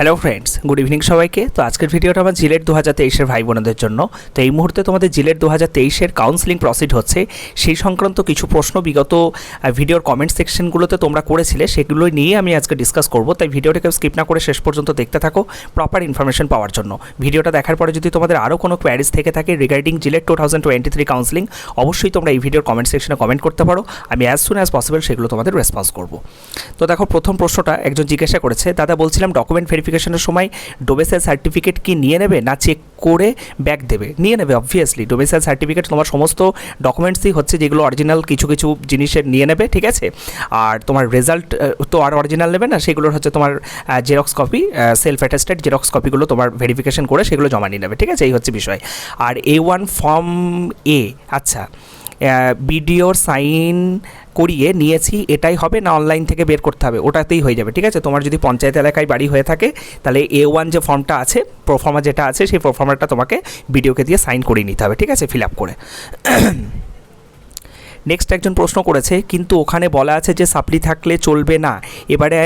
Hello friends, good evening সবাইকে। তো আজকের ভিডিওটা আমার জিলেট 2023-এর ভাই বোনদের জন্য। তো এই মুহূর্তে তোমাদের জিলেট 2023-এর কাউন্সেলিং প্রসিড হচ্ছে, সেই সংক্রান্ত কিছু প্রশ্ন বিগত ভিডিওর কমেন্ট সেকশনগুলোতে তোমরা করেছিলে, সেগুলো নিয়ে আমি আজকে ডিসকাস করব। তাই ভিডিওটাকে স্কিপ না করে শেষ পর্যন্ত দেখতে থাকো প্রপার ইনফরমেশন পাওয়ার জন্য। ভিডিওটা দেখার পরে যদি তোমাদের আরও কোনো কোয়ারিজ থেকে থাকে রিগার্ডিং জিলেট 2023 কাউন্সেলিং, অবশ্যই তোমরা এই ভিডিওর কমেন্ট সেকশনে কমেন্ট করতে পারো। আমি অ্যাজ সুন অ্যাজ পসিবল সেগুলো তোমাদের রেসপন্স করব। তো দেখো, প্রথম প্রশ্নটা একজন জিজ্ঞাসা করেছে, দাদা বলছিলাম ডকুমেন্ট ভেরিফিকেশনের সময় ডোমেসাইল সার্টিফিকেট কি নিয়ে নেবে না চেক করে ব্যাক দেবে? নিয়ে নেবে অবভিয়াসলি। ডোমেসাইল সার্টিফিকেট তোমার সমস্ত ডকুমেন্টসই হচ্ছে যেগুলো অরিজিনাল, কিছু কিছু জিনিসের নিয়ে নেবে, ঠিক আছে। আর তোমার রেজাল্ট তো আর অরিজিনাল নেবে না, সেগুলোর হচ্ছে তোমার xerox copy, self attested xerox কপিগুলো তোমার ভেরিফিকেশন করে সেগুলো জমা নিয়ে নেবে, ঠিক আছে। এই হচ্ছে বিষয়। আর A1 ফর্ম এ, আচ্ছা, বিডিওর সাইন করিয়ে নিয়েছি, এটাই হবে না অনলাইন থেকে বের করতে হবে? ওটাতেই হয়ে যাবে, ঠিক আছে। তোমার যদি পঞ্চায়েত এলাকায় বাড়ি হয়ে থাকে তাহলে A1 যে ফর্মটা আছে, প্রোফর্মা যেটা আছে, সেই প্রোফর্মাটা তোমাকে বিডিওকে দিয়ে সাইন করিয়ে নিতে হবে, ঠিক আছে, ফিল আপ করে। নেক্সট একজন প্রশ্ন করেছে, কিন্তু ওখানে বলা আছে যে সাপ্লি থাকলে চলবে না। এবারে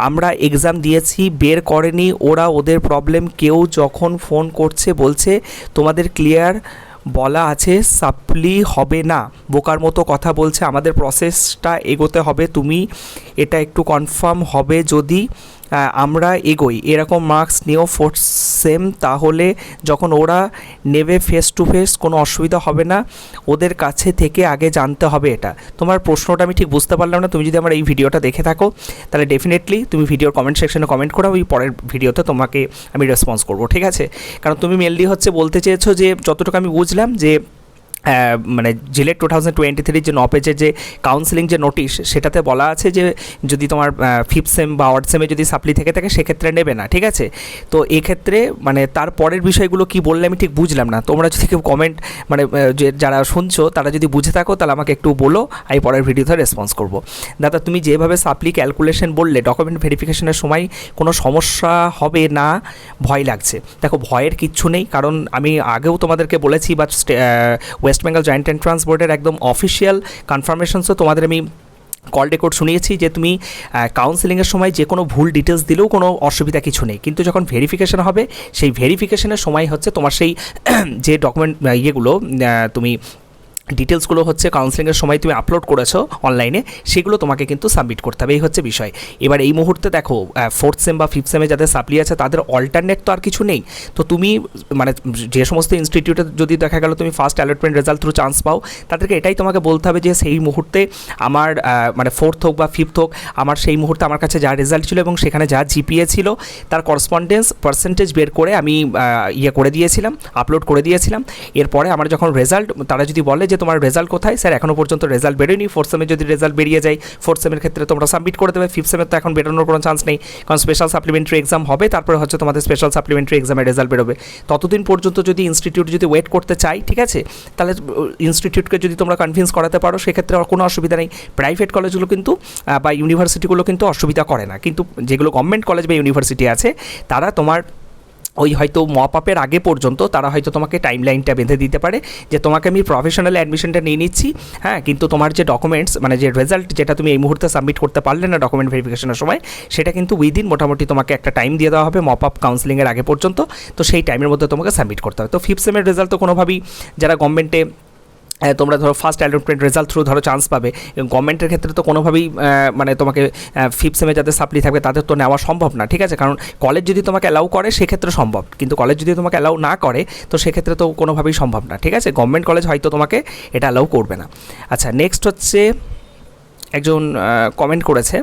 আমরা এক্সাম দিয়েছি, বের করেনি ওরা, ওদের প্রবলেম। কেউ যখন ফোন করছে বলছে তোমাদের ক্লিয়ার বলা আছে সাপ্লি হবে না, বোকার মতো কথা বলছে। আমাদের প্রসেসটা এগোতে হবে, তুমি এটা একটু কনফার্ম হবে যদি আমরা এগোই। এরকম মার্কস নিয়েও ফোর্থ সেম, তাহলে যখন ওরা নেবে ফেস টু ফেস কোনো অসুবিধা হবে না, ওদের কাছে থেকে আগে জানতে হবে এটা। তোমার প্রশ্নটা আমি ঠিক বুঝতে পারলাম না। তুমি যদি আমার এই ভিডিওটা দেখে থাকো তাহলে ডেফিনেটলি তুমি ভিডিওর কমেন্ট সেকশনে কমেন্ট করো, ওই পরের ভিডিওতে তোমাকে আমি রেসপন্স করবো, ঠিক আছে। কারণ তুমি মেনলি হচ্ছে বলতে চেয়েছো যে, যতটুকু আমি বুঝলাম, যে মানে জিলেট 2023 যে 9 পেজের যে কাউন্সেলিং যে নোটিশ, সেটাতে বলা আছে যে যদি তোমার ফিফথ সেম বা অড সেমে যদি সাপ্লি থেকে থাকে সেক্ষেত্রে নেবে না, ঠিক আছে। তো এক্ষেত্রে মানে তার পরের বিষয়গুলো কি বললে আমি ঠিক বুঝলাম না। তোমরা যদি কেউ কমেন্ট মানে যে যারা শুনছো তারা যদি বুঝে থাকো তাহলে আমাকে একটু বলো, আমি পরের ভিডিওতে রেসপন্স করব। দাদা তুমি যেভাবে সাপ্লি ক্যালকুলেশন বললে ডকুমেন্ট ভেরিফিকেশনের সময় কোনো সমস্যা হবে না, ভয় লাগছে। দেখো, ভয়ের কিচ্ছু নেই, কারণ আমি আগেও তোমাদেরকে বলেছি, বা ওয়েস্ট বেঙ্গল জয়েন্ট এন্ট্রান্স বোর্ডের একদম অফিসিয়াল কনফার্মেশনসও তোমাদের আমি কল রেকর্ড শুনিয়েছি যে তুমি কাউন্সেলিংয়ের সময় যে কোনো ভুল ডিটেলস দিলেও কোনো অসুবিধা কিছু নেই, কিন্তু যখন ভেরিফিকেশন হবে সেই ভেরিফিকেশনের সময় হচ্ছে তোমার সেই যে ডকুমেন্ট ইয়েগুলো তুমি ডিটেলসগুলো হচ্ছে কাউন্সেলিংয়ের সময় তুমি আপলোড করেছো অনলাইনে, সেগুলো তোমাকে কিন্তু সাবমিট করতে হবে, এই হচ্ছে বিষয়। এবার এই মুহূর্তে দেখো, ফোর্থ সেম বা ফিফথ সেমে যাদের সাপ্লি আছে তাদের অল্টারনেট তো আর কিছু নেই। তো তুমি মানে যে সমস্ত ইনস্টিটিউটে যদি দেখা গেল তুমি first allotment result through chance পাও, তাদেরকে এটাই তোমাকে বলতে হবে যে সেই মুহূর্তে আমার মানে ফোর্থ হোক বা ফিফথ হোক, আমার সেই মুহূর্তে আমার কাছে যা রেজাল্ট ছিল এবং সেখানে যা জিপিএ ছিল তার করসপন্ডেন্স পার্সেন্টেজ বের করে আমি ইয়ে করে দিয়েছিলাম, আপলোড করে দিয়েছিলাম। এরপরে আমার যখন রেজাল্ট, তারা যদি বলে যে তোমার রেজাল্ট কোথায়, স্যার এখনও পর্যন্ত রেজাল্ট বেরোয়নি, ফোর্থ সেমে যদি রেজাল্ট বেরিয়ে যায় ফোর্থ সেমের ক্ষেত্রে তোমরা সাবমিট করে দেবে। ফিফথ সেমের তো এখন বেরোনোর কোনো চান্স নেই, কারণ স্পেশাল সাপ্লিমেন্টারি এক্সাম হবে, তারপরে হচ্ছে তোমাদের স্পেশাল সাপ্লিমেন্টারি এক্সামের রেজাল্ট বেরোবে। ততদিন পর্যন্ত যদি ইনস্টিটিউট যদি ওয়েট করতে চাই, ঠিক আছে, তাহলে ইনস্টিটিউটকে যদি তোমরা কনভিন্স করাতে পারো সেক্ষেত্রে আর কোনো অসুবিধা নেই। প্রাইভেট কলেজগুলো কিন্তু বা ইউনিভার্সিটিগুলো কিন্তু অসুবিধা করে না, কিন্তু যেগুলো গভর্নমেন্ট কলেজ বা ইউনিভার্সিটি আছে তারা তোমার ওই হয়তো মপ আপের আগে পর্যন্ত তারা হয়তো তোমাকে টাইম লাইনটা বেঁধে দিতে পারে যে তোমাকে আমি প্রফেশনাল অ্যাডমিশনটা নিয়ে নিচ্ছি, হ্যাঁ, কিন্তু তোমার যে ডকুমেন্টস মানে যে রেজাল্ট যেটা তুমি এই মুহূর্তে সাবমিট করতে পারলে না ডকুমেন্ট ভেরিফিকেশনের সময়, সেটা কিন্তু উইদিন মোটামুটি তোমাকে একটা টাইম দিয়ে দেওয়া হবে মপ আপ কাউন্সেলিংয়ের আগে পর্যন্ত। তো সেই টাইমের মধ্যে তোমাকে সাবমিট করতে হবে। তো ফিফথ সেমের রেজাল্ট তো কোনোভাবেই যারা গভর্নমেন্টে তোমরা ধরো ফার্স্ট অ্যালটমেন্ট রেজাল্ট থ্রু ধরো চান্স পাবে, গভর্নমেন্টের ক্ষেত্রে তো কোনোভাবেই মানে তোমাকে ফিফথ সেমে যাদের সাপ্লি থাকবে তাদের তো নেওয়া সম্ভব না, ঠিক আছে। কারণ কলেজ যদি তোমাকে অ্যালাউ করে সেক্ষেত্রে সম্ভব, কিন্তু কলেজ যদি তোমাকে অ্যালাউ না করে তো সেক্ষেত্রে তো কোনোভাবেই সম্ভব না, ঠিক আছে। গভর্নমেন্ট কলেজ হয়তো তোমাকে এটা অ্যালাউ করবে না। আচ্ছা, নেক্সট হচ্ছে একজন কমেন্ট করেছে,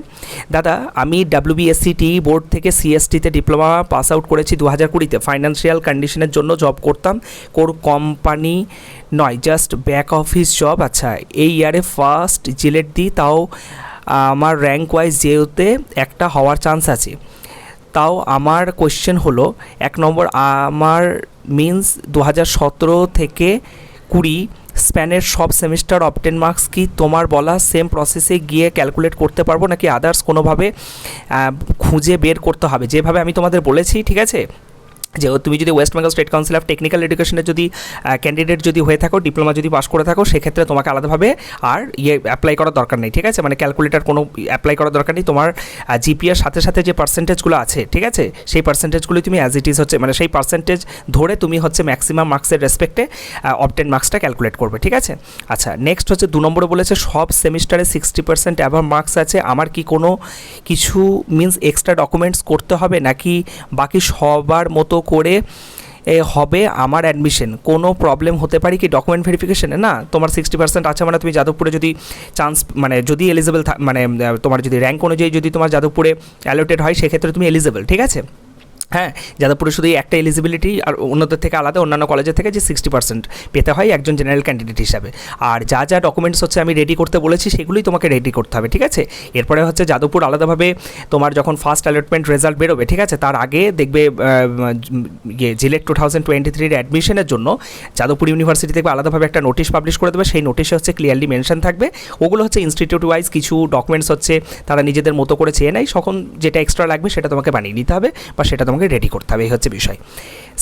দাদা আমি WBJEE বোর্ড থেকে CSTতে ডিপ্লোমা পাস আউট করেছি 2020-তে। ফাইন্যান্সিয়াল কন্ডিশনের জন্য জব করতাম, কোর কোম্পানি নয়, জাস্ট ব্যাক অফিস জব। আচ্ছা, এই ইয়ারে ফার্স্ট জিলেট দিই, তাও আমার র্যাঙ্ক ওয়াইজ যেতে একটা হওয়ার চান্স আছে। তাও আমার কোয়েশ্চেন হলো, 1 নম্বর, আমার মিন্স 2017 থেকে 20 স্প্যানের সব সেমিস্টার অবটেন মার্কস কি তোমার বলা সেম প্রসেসে গিয়ে ক্যালকুলেট করতে পারবো, নাকি আদার্স কোনোভাবে খুঁজে বের করতে হবে? যেভাবে আমি তোমাদের বলেছি, ঠিক আছে, যে তুমি যদি West Bengal state council of technical এডুকেশনের যদি ক্যান্ডিডেট যদি হয়ে থাকো, ডিপ্লোমা যদি পাস করে থাকো, সেক্ষেত্রে তোমাকে আলাদাভাবে আর অ্যাপ্লাই করার দরকার নেই, ঠিক আছে, মানে ক্যালকুলেটার কোনো অ্যাপ্লাই করার দরকার নেই। তোমার জিপিএর সাথে সাথে যে পার্সেন্টেজগুলো আছে, ঠিক আছে, সেই পার্সেন্টেজগুলো তুমি অ্যাজ ইট ইজ হচ্ছে মানে সেই পার্সেন্টেজ ধরে তুমি হচ্ছে ম্যাক্সিমাম মার্কসের রেসপেক্টে অবটেন মার্কসটা ক্যালকুলেট করবে, ঠিক আছে। আচ্ছা, নেক্সট হচ্ছে 2 নম্বরে বলেছে সব সেমিস্টারে 60% অ্যাভাব মার্কস আছে, আমার কি কোনো কিছু মিনস এক্সট্রা ডকুমেন্টস করতে হবে নাকি বাকি সবার মতো করে হবে আমার অ্যাডমিশন? কোনো প্রবলেম হতে পারে কি ডকুমেন্ট ভেরিফিকেশনে? না, তোমার 60% আছে মানে তুমি যাদবপুরে যদি চান্স মানে যদি এলিজিবল মানে তোমার যদি র্যাঙ্ক অনুযায়ী যদি তোমার যাদবপুরে অ্যালোটেড হয় সেক্ষেত্রে তুমি এলিজিবল, ঠিক আছে। হ্যাঁ, যাদবপুরে শুধু একটা এলিজিবিলিটি আর অন্যদের থেকে আলাদা, অন্যান্য কলেজের থেকে যে 60% পেতে হয় একজন জেনারেল ক্যান্ডিডেট হিসাবে। আর যা যা ডকুমেন্টস হচ্ছে আমি রেডি করতে বলেছি সেগুলোই তোমাকে রেডি করতে হবে, ঠিক আছে। এরপরে হচ্ছে যাদবপুর আলাদাভাবে তোমার যখন ফার্স্ট অ্যালটমেন্ট রেজাল্ট বেরোবে, ঠিক আছে, তার আগে দেখবে জিলেট 2023 অ্যাডমিশনের জন্য যাদবপুর ইউনিভার্সিটি থেকে আলাদাভাবে একটা নোটিশ পাবলিশ করে দেবে। সেই নোটিশে হচ্ছে ক্লিয়ারলি মেনশন থাকবে, ওগুলো হচ্ছে ইনস্টিটিউট ওয়াইজ কিছু ডকুমেন্টস হচ্ছে তারা নিজেদের মতো করে চেয়ে নেয়, তখন যেটা এক্সট্রা লাগবে সেটা তোমাকে বানিয়ে নিতে হবে বা সেটা তোমাকে রেডি করতে হবে, এই হচ্ছে বিষয়।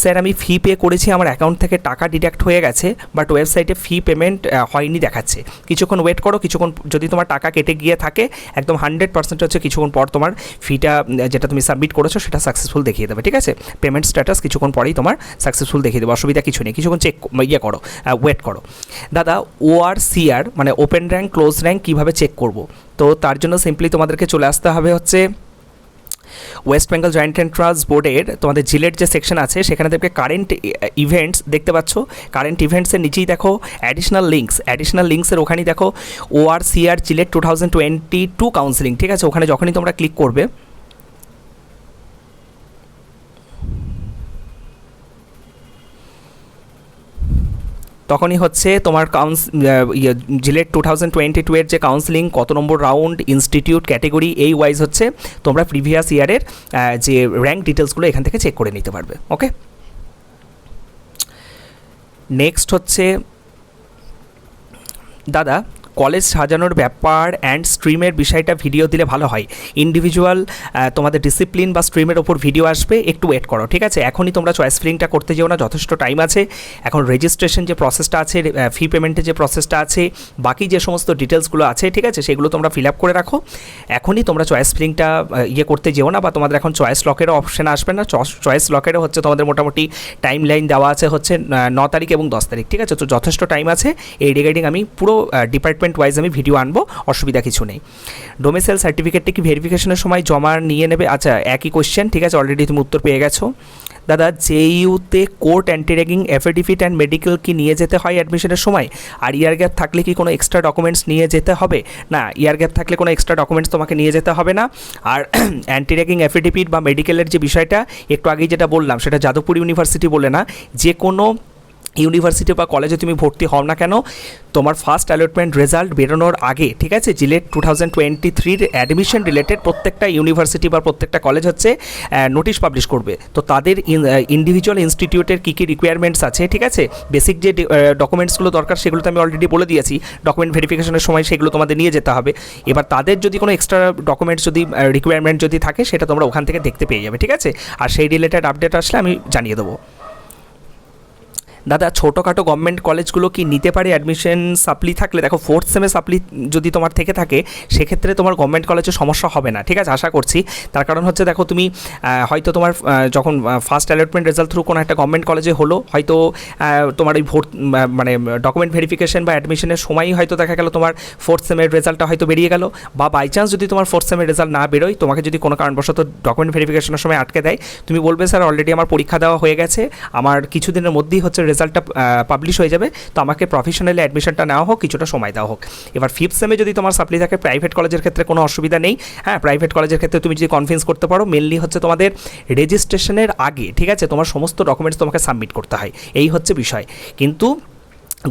স্যার আমি ফি পে করেছি, আমার অ্যাকাউন্ট থেকে টাকা ডিডাক্ট হয়ে গেছে, বাট ওয়েবসাইটে ফি পেমেন্ট হয়নি দেখাচ্ছে, কিছুক্ষণ ওয়েট করো, কিছুক্ষণ যদি তোমার টাকা কেটে গিয়ে থাকে একদম 100% হচ্ছে কিছুক্ষণ পর তোমার ফিটা যেটা তুমি সাবমিট করেছো সেটা সাকসেসফুল দেখিয়ে দেবে, ঠিক আছে। পেমেন্ট স্ট্যাটাস কিছুক্ষণ পরেই তোমার সাকসেসফুল দেখিয়ে দেবে, অসুবিধা কিছু নেই, কিছুক্ষণ করো, ওয়েট করো। দাদা ORCR মানে ওপেন র্যাঙ্ক ক্লোজ র্যাঙ্ক কীভাবে চেক করব? তো তার জন্য সিম্পলি তোমাদেরকে চলে আসতে হবে হচ্ছে ওয়েস্ট বেঙ্গল জয়েন্ট এন্ট্রান্স বোর্ডের তোমাদের জিলেট যে সেকশন আছে সেখানে দেখবে কারেন্ট ইভেন্টস দেখতে পাচ্ছ, কারেন্ট ইভেন্টসের নিচেই দেখো অ্যাডিশনাল লিঙ্কসের ওখানেই দেখো ORCR জিলেট 2022 কাউন্সিলিং, ঠিক আছে। ওখানে যখনই তোমরা ক্লিক করবে তখনই হচ্ছে তোমার জিলেট 2022 এর যে কাউন্সিলিং কত নম্বর রাউন্ড, ইনস্টিটিউট, ক্যাটেগরি, এই ওয়াইজ হচ্ছে তোমরা প্রিভিয়াস ইয়ারের যে র্যাঙ্ক ডিটেলসগুলো এখান থেকে চেক করে নিতে পারবে, ওকে। নেক্সট হচ্ছে দাদা কলেজ সাজানোর ব্যাপার অ্যান্ড স্ট্রিমের বিষয়টা ভিডিও দিলে ভালো হয়, ইন্ডিভিজুয়াল তোমাদের ডিসিপ্লিন বা স্ট্রিমের ওপর ভিডিও আসবে, একটু ওয়েট করো, ঠিক আছে। এখনই তোমরা চয়েস ফিলিংটা করতে যেও না, যথেষ্ট টাইম আছে। এখন রেজিস্ট্রেশন যে প্রসেসটা আছে, ফি পেমেন্টের যে প্রসেসটা আছে, বাকি যে সমস্ত ডিটেলসগুলো আছে, ঠিক আছে, সেগুলো তোমরা ফিল আপ করে রাখো। এখনই তোমরা চয়েস ফিলিংটা করতে যেও না, বা তোমাদের এখন চয়েস লকেরও অপশন আসবে না। চয়েস লকেরও হচ্ছে তোমাদের মোটামুটি টাইম লাইন দেওয়া আছে হচ্ছে 9 তারিখ এবং 10 তারিখ, ঠিক আছে। তো যথেষ্ট টাইম আছে, এই রিগার্ডিং আমি পুরো ডিপার্টমেন্ট ওয়াইজ আমি ভিডিও আনবো, অসুবিধা কিছু নেই। ডোমিসাইল সার্টিফিকেটটা কি ভেরিফিকেশনের সময় জমা নিয়ে নেবে? আচ্ছা, একই কোয়েশ্চেন, ঠিক আছে, অলরেডি তুমি উত্তর পেয়ে গেছো। দাদা জেইউতে court anti ragging affidavit and medical কি নিয়ে যেতে হয় অ্যাডমিশনের সময়? আর ইয়ার গ্যাপ থাকলে কি কোনো এক্সট্রা ডকুমেন্টস নিয়ে যেতে হবে? না, ইয়ার গ্যাপ থাকলে কোনো এক্সট্রা ডকুমেন্টস তোমাকে নিয়ে যেতে হবে না। আর অ্যান্টি র্যাগিং অ্যাফিডেভিট বা মেডিকেলের যে বিষয়টা একটু আগেই যেটা বললাম, সেটা যাদবপুর ইউনিভার্সিটি বলে না, যে কোনো ইউনিভার্সিটি বা কলেজে তুমি ভর্তি হও না কেন, তোমার ফার্স্ট অ্যালটমেন্ট রেজাল্ট বেরোনোর আগে, ঠিক আছে, জিলেট 2023 অ্যাডমিশন রিলেটেড প্রত্যেকটা ইউনিভার্সিটি বা প্রত্যেকটা কলেজ হচ্ছে নোটিশ পাবলিশ করবে। তো তাদের ইন্ডিভিজুয়াল ইনস্টিটিউটের কী কী রিকোয়ারমেন্টস আছে, ঠিক আছে, বেসিক যে ডকুমেন্টসগুলো দরকার সেগুলো তো আমি অলরেডি বলে দিয়েছি, ডকুমেন্ট ভেরিফিকেশনের সময় সেগুলো তোমাদের নিয়ে যেতে হবে। এবার তাদের যদি কোনো এক্সট্রা ডকুমেন্টস যদি রিকোয়ারমেন্ট যদি থাকে সেটা তোমরা ওখান থেকে দেখতে পেয়ে যাবে, ঠিক আছে। আর সেই রিলেটেড আপডেট আসলে আমি জানিয়ে দেবো। দাদা ছোটোখাটো গভর্নমেন্ট কলেজগুলো কি নিতে পারে অ্যাডমিশন সাপ্লি থাকলে? দেখো 4th সেমে সাপ্লি যদি তোমার থেকে থাকে সেক্ষেত্রে তোমার গভর্নমেন্ট কলেজে সমস্যা হবে না, ঠিক আছে, আশা করছি। তার কারণ হচ্ছে দেখো তুমি হয়তো তোমার যখন ফার্স্ট অ্যালটমেন্ট রেজাল্ট থ্রু কোনো একটা গভর্নমেন্ট কলেজে হলো, হয়তো তোমার ওই মানে ডকুমেন্ট ভেরিফিকেশন বা অ্যাডমিশনের সময়ই হয়তো দেখা গেল তোমার 4th সেমের রেজাল্টটা হয়তো বেরিয়ে গেল, বা বাই চান্স যদি তোমার 4th সেমের রেজাল্ট না বেরোয়, তোমাকে যদি কোনো কারণবশত ডকুমেন্ট ভেরিফিকেশনের সময় আটকে দেয়, তুমি বলবে স্যার অলরেডি আমার পরীক্ষা দেওয়া হয়ে গেছে, আমার কিছুদিনের মধ্যেই হচ্ছে রেজাল্টটা পাবলিশ হয়ে যাবে, তো আমাকে প্রফেশনালি অ্যাডমিশনটা নেওয়া হোক, কিছুটা সময় দেওয়া হোক। এবার 5th সেমে যদি তোমার সাপ্লি থাকে, প্রাইভেট কলেজের ক্ষেত্রে কোনো অসুবিধা নেই। হ্যাঁ, প্রাইভেট কলেজের ক্ষেত্রে তুমি যদি কনফিডেন্স করতে পারো, মেনলি হচ্ছে তোমাদের রেজিস্ট্রেশনের আগে, ঠিক আছে, তোমার সমস্ত ডকুমেন্টস তোমাকে সাবমিট করতে হয়, এই হচ্ছে বিষয়। কিন্তু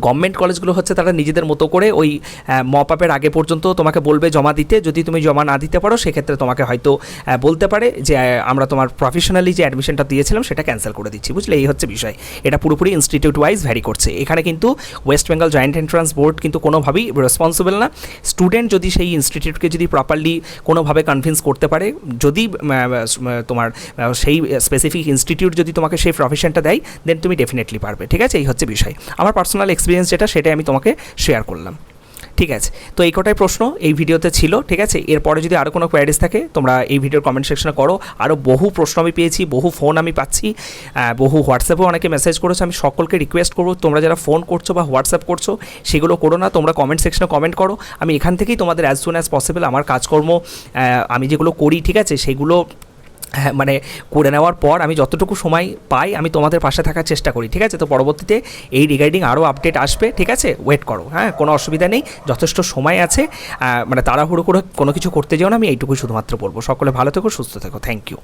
গভর্নমেন্ট কলেজগুলো হচ্ছে তারা নিজেদের মতো করে ওই মপ আপের আগে পর্যন্ত তোমাকে বলবে জমা দিতে, যদি তুমি জমা না দিতে পারো সেক্ষেত্রে তোমাকে হয়তো বলতে পারে যে আমরা তোমার প্রফেশনালি যে অ্যাডমিশনটা দিয়েছিলাম সেটা ক্যান্সেল করে দিচ্ছি, বুঝলে? এই হচ্ছে বিষয়। এটা পুরোপুরি ইনস্টিটিউট ওয়াইজ ভ্যারি করছে। এখানে কিন্তু West Bengal joint entrance board কিন্তু কোনোভাবেই রেসপন্সিবল না। স্টুডেন্ট যদি সেই ইনস্টিটিউটকে যদি প্রপারলি কোনোভাবে কনভিন্স করতে পারে, যদি তোমার সেই স্পেসিফিক ইনস্টিটিউট যদি তোমাকে সেই প্রফেশনটা দেয়, দেন তুমি ডেফিনেটলি পারবে, ঠিক আছে? এই হচ্ছে বিষয়। আমার পার্সোনাল এক্সপিরিয়েন্স যেটা, সেটাই আমি তোমাকে শেয়ার করলাম, ঠিক আছে? তো এই কটাই প্রশ্ন এই ভিডিওতে ছিল, ঠিক আছে? এরপরে যদি আরও কোনো কোয়ারিজ থাকে তোমরা এই ভিডিওর কমেন্ট সেকশনে করো। আরও বহু প্রশ্ন আমি পেয়েছি, বহু ফোন আমি পাচ্ছি, বহু হোয়াটসঅ্যাপেও অনেকে মেসেজ করেছো। আমি সকলকে রিকোয়েস্ট করবো, তোমরা যারা ফোন করছো বা হোয়াটসঅ্যাপ করছো সেগুলো করো না, তোমরা কমেন্ট সেকশনে কমেন্ট করো। আমি এখান থেকেই তোমাদের অ্যাজ সুন অ্যাজ পসিবল আমার কাজকর্ম আমি যেগুলো করি, ঠিক আছে, সেগুলো মানে করে নেওয়ার পর আমি যতটুকু সময় পাই আমি তোমাদের পাশে থাকার চেষ্টা করি, ঠিক আছে? তো পরবর্তীতে এই রিগার্ডিং আরও আপডেট আসবে, ঠিক আছে? ওয়েট করো, হ্যাঁ, কোনো অসুবিধা নেই, যথেষ্ট সময় আছে, মানে তাড়াহুড়ো করে কোনো কিছু করতে যেও না, আমি এইটুকুই শুধুমাত্র বলবো। সকলে ভালো থেকো, সুস্থ থেকো, থ্যাংক ইউ।